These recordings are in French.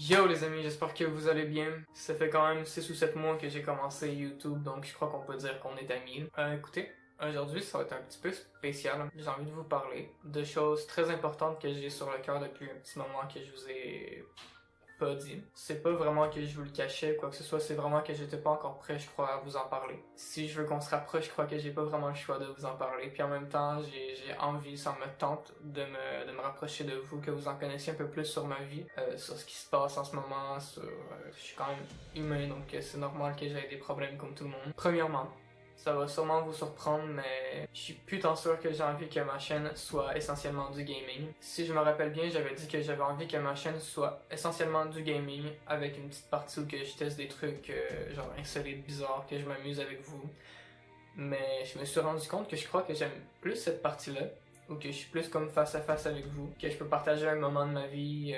Yo les amis, j'espère que vous allez bien. Ça fait quand même 6 ou 7 mois que j'ai commencé YouTube, donc je crois qu'on peut dire qu'on est amis. Écoutez, aujourd'hui ça va être un petit peu spécial. J'ai envie de vous parler de choses très importantes que j'ai sur le cœur depuis un petit moment que je vous ai pas dit. C'est pas vraiment que je vous le cachais ou quoi que ce soit, c'est vraiment que j'étais pas encore prêt, je crois, à vous en parler. Si je veux qu'on se rapproche, je crois que j'ai pas vraiment le choix de vous en parler. Puis en même temps, j'ai envie, ça me tente de me rapprocher de vous, que vous en connaissiez un peu plus sur ma vie, sur ce qui se passe en ce moment, je suis quand même humain, donc c'est normal que j'aie des problèmes comme tout le monde. Premièrement, ça va sûrement vous surprendre, mais je suis putain sûr que j'ai envie que ma chaîne soit essentiellement du gaming. Si je me rappelle bien, j'avais dit que j'avais envie que ma chaîne soit essentiellement du gaming, avec une petite partie où que je teste des trucs genre insolites, bizarres, que je m'amuse avec vous. Mais je me suis rendu compte que je crois que j'aime plus cette partie-là, ou que je suis plus comme face à face avec vous, que je peux partager un moment de ma vie.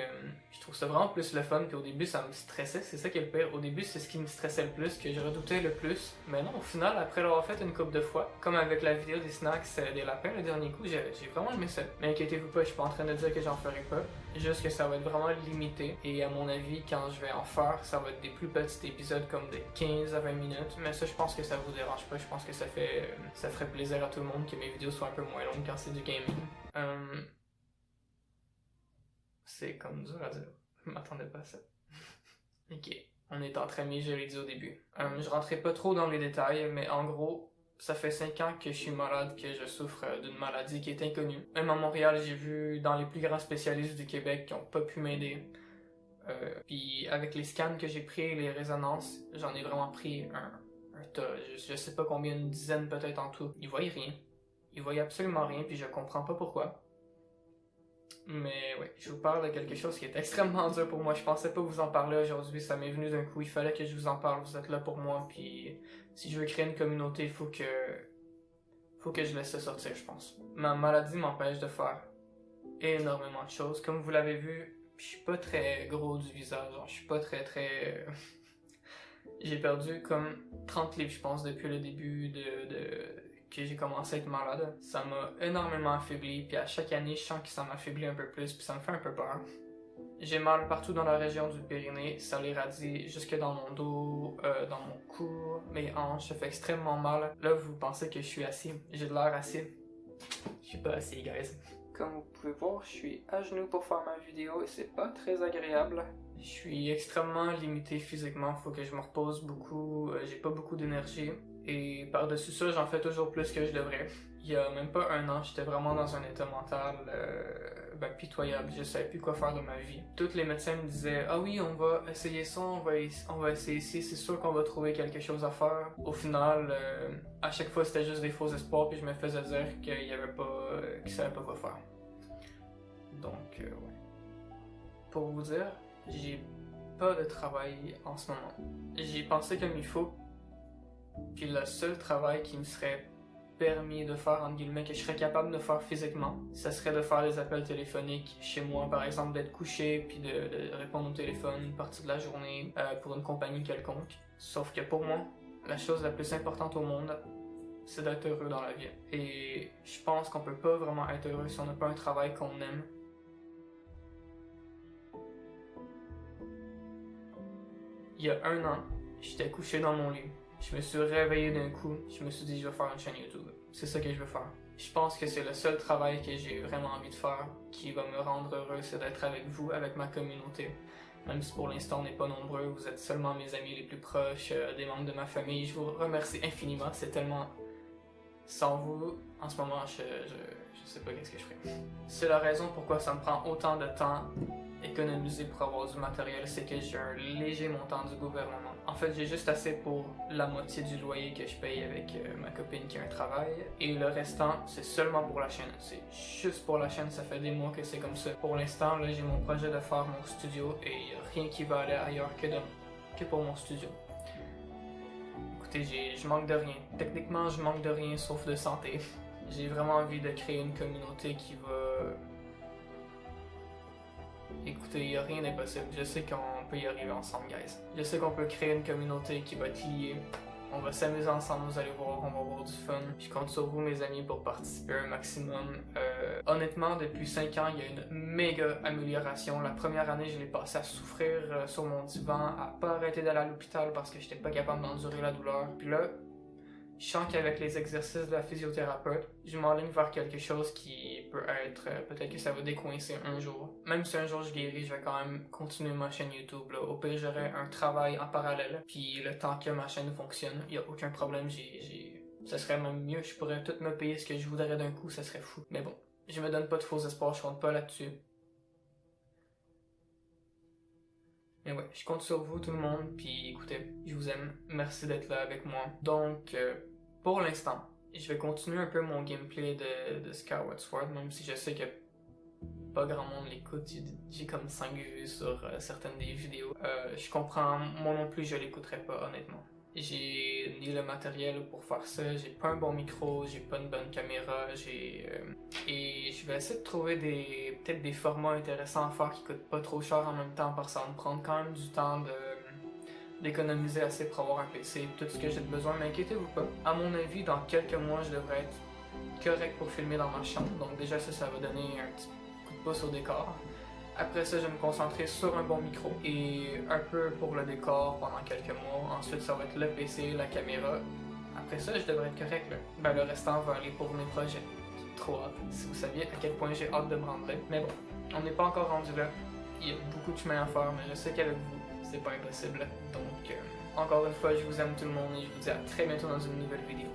Je trouve ça vraiment plus le fun, puis au début ça me stressait, c'est ça qui est le pire. Au début c'est ce qui me stressait le plus, que je redoutais le plus. Mais non, au final, après l'avoir fait une couple de fois, comme avec la vidéo des snacks des lapins le dernier coup, j'ai vraiment aimé ça. Mais inquiétez-vous pas, je suis pas en train de dire que j'en ferai pas, juste que ça va être vraiment limité. Et à mon avis, quand je vais en faire, ça va être des plus petits épisodes comme de 15 à 20 minutes. Mais ça, je pense que ça vous dérange pas, je pense que ça ferait plaisir à tout le monde que mes vidéos soient un peu moins longues quand c'est du gaming. C'est comme dur à dire. Je m'attendais pas à ça. Ok, on est entre amis, je l'ai dit au début. Je rentrerai pas trop dans les détails, mais en gros, ça fait 5 ans que je suis malade, que je souffre d'une maladie qui est inconnue. Même à Montréal, j'ai vu dans les plus grands spécialistes du Québec qui ont pas pu m'aider. Puis avec les scans que j'ai pris, les résonances, j'en ai vraiment pris un tas. Je sais pas combien, une dizaine peut-être en tout. Ils voyaient rien. Ils voyaient absolument rien, puis je comprends pas pourquoi. Mais ouais, je vous parle de quelque chose qui est extrêmement dur pour moi. Je pensais pas vous en parler aujourd'hui, ça m'est venu d'un coup. Il fallait que je vous en parle, vous êtes là pour moi. Puis si je veux créer une communauté, il faut que je laisse ça sortir, je pense. Ma maladie m'empêche de faire énormément de choses. Comme vous l'avez vu, je suis pas très gros du visage, genre, je suis pas très... J'ai perdu comme 30 livres, je pense, depuis le début que j'ai commencé à être malade. Ça m'a énormément affaibli, puis à chaque année, je sens que ça m'affaiblit un peu plus, puis ça me fait un peu peur. J'ai mal partout dans la région du périnée, ça l'irradie jusque dans mon dos, dans mon cou, mes hanches, ça fait extrêmement mal. Là, vous pensez que je suis assis, j'ai de l'air assis. Je suis pas assis, guys. Comme vous pouvez voir, je suis à genoux pour faire ma vidéo et c'est pas très agréable. Je suis extrêmement limité physiquement, faut que je me repose beaucoup, j'ai pas beaucoup d'énergie. Et par-dessus ça, j'en fais toujours plus que je devrais. Il y a même pas un an, j'étais vraiment dans un état mental pitoyable. Je savais plus quoi faire de ma vie. Tous les médecins me disaient « Ah oui, on va essayer ça, on va essayer ci, c'est sûr qu'on va trouver quelque chose à faire. » Au final, à chaque fois, c'était juste des faux espoirs, puis je me faisais dire qu'il y avait pas, qu'ils savaient pas quoi faire. Donc, ouais. Pour vous dire, j'ai pas de travail en ce moment. J'y ai pensé comme il faut. Puis le seul travail qui me serait permis de faire, entre guillemets, que je serais capable de faire physiquement, ça serait de faire des appels téléphoniques chez moi, par exemple d'être couché, puis de répondre au téléphone une partie de la journée pour une compagnie quelconque. Sauf que pour moi, la chose la plus importante au monde, c'est d'être heureux dans la vie. Et je pense qu'on peut pas vraiment être heureux si on n'a pas un travail qu'on aime. Il y a un an, j'étais couché dans mon lit. Je me suis réveillé d'un coup, je me suis dit je vais faire une chaîne YouTube. C'est ça que je veux faire. Je pense que c'est le seul travail que j'ai vraiment envie de faire, qui va me rendre heureux, c'est d'être avec vous, avec ma communauté. Même si pour l'instant on n'est pas nombreux, vous êtes seulement mes amis les plus proches, des membres de ma famille. Je vous remercie infiniment, c'est tellement... Sans vous, en ce moment, je sais pas qu'est-ce que je ferais. C'est la raison pourquoi ça me prend autant de temps économiser pour avoir du matériel, c'est que j'ai un léger montant du gouvernement. En fait, j'ai juste assez pour la moitié du loyer que je paye avec ma copine qui a un travail. Et le restant, c'est seulement pour la chaîne. C'est juste pour la chaîne, ça fait des mois que c'est comme ça. Pour l'instant, là, j'ai mon projet de faire mon studio et il n'y a rien qui va aller ailleurs que pour mon studio. Écoutez, je manque de rien. Techniquement, je manque de rien sauf de santé. J'ai vraiment envie de créer une communauté qui va... Écoutez, il n'y a rien d'impossible. Je sais qu'on peut y arriver ensemble, guys. Je sais qu'on peut créer une communauté qui va être liée. On va s'amuser ensemble, vous allez voir, on va avoir avoir du fun. Je compte sur vous, mes amis, pour participer un maximum. Honnêtement, depuis 5 ans, il y a une méga amélioration. La première année, je l'ai passé à souffrir sur mon divan, à pas arrêter d'aller à l'hôpital parce que j'étais pas capable d'endurer la douleur. Puis là, je sens qu'avec les exercices de la physiothérapeute, je m'enligne vers quelque chose qui peut être, peut-être que ça va décoincer un jour. Même si un jour je guéris, je vais quand même continuer ma chaîne YouTube. Là. Au pire, j'aurai un travail en parallèle. Puis le temps que ma chaîne fonctionne, il n'y a aucun problème. Ça serait même mieux. Je pourrais tout me payer ce que je voudrais d'un coup, ça serait fou. Mais bon, je me donne pas de faux espoirs, je compte pas là-dessus. Mais ouais, je compte sur vous tout le monde, puis écoutez, je vous aime, merci d'être là avec moi. Donc, pour l'instant, je vais continuer un peu mon gameplay de Skyward Sword, même si je sais que pas grand monde l'écoute, j'ai comme 5 vues sur certaines des vidéos. Je comprends, moi non plus je l'écouterai pas honnêtement. J'ai ni le matériel pour faire ça, j'ai pas un bon micro, j'ai pas une bonne caméra, et je vais essayer de trouver peut-être des formats intéressants à faire qui coûtent pas trop cher en même temps parce que ça va me prendre quand même du temps d'économiser assez pour avoir un PC, tout ce que j'ai besoin, mais inquiétez-vous pas. À mon avis, dans quelques mois, je devrais être correct pour filmer dans ma chambre, donc déjà ça va donner un petit coup de pouce au décor. Après ça, je vais me concentrer sur un bon micro et un peu pour le décor pendant quelques mois. Ensuite, ça va être le PC, la caméra. Après ça, je devrais être correct là. Ben, le restant va aller pour mes projets. J'ai trop hâte. Si vous saviez à quel point j'ai hâte de me rendre là. Mais bon, on n'est pas encore rendu là. Il y a beaucoup de chemin à faire, mais je sais qu'avec vous, c'est pas impossible. Donc, encore une fois, je vous aime tout le monde et je vous dis à très bientôt dans une nouvelle vidéo.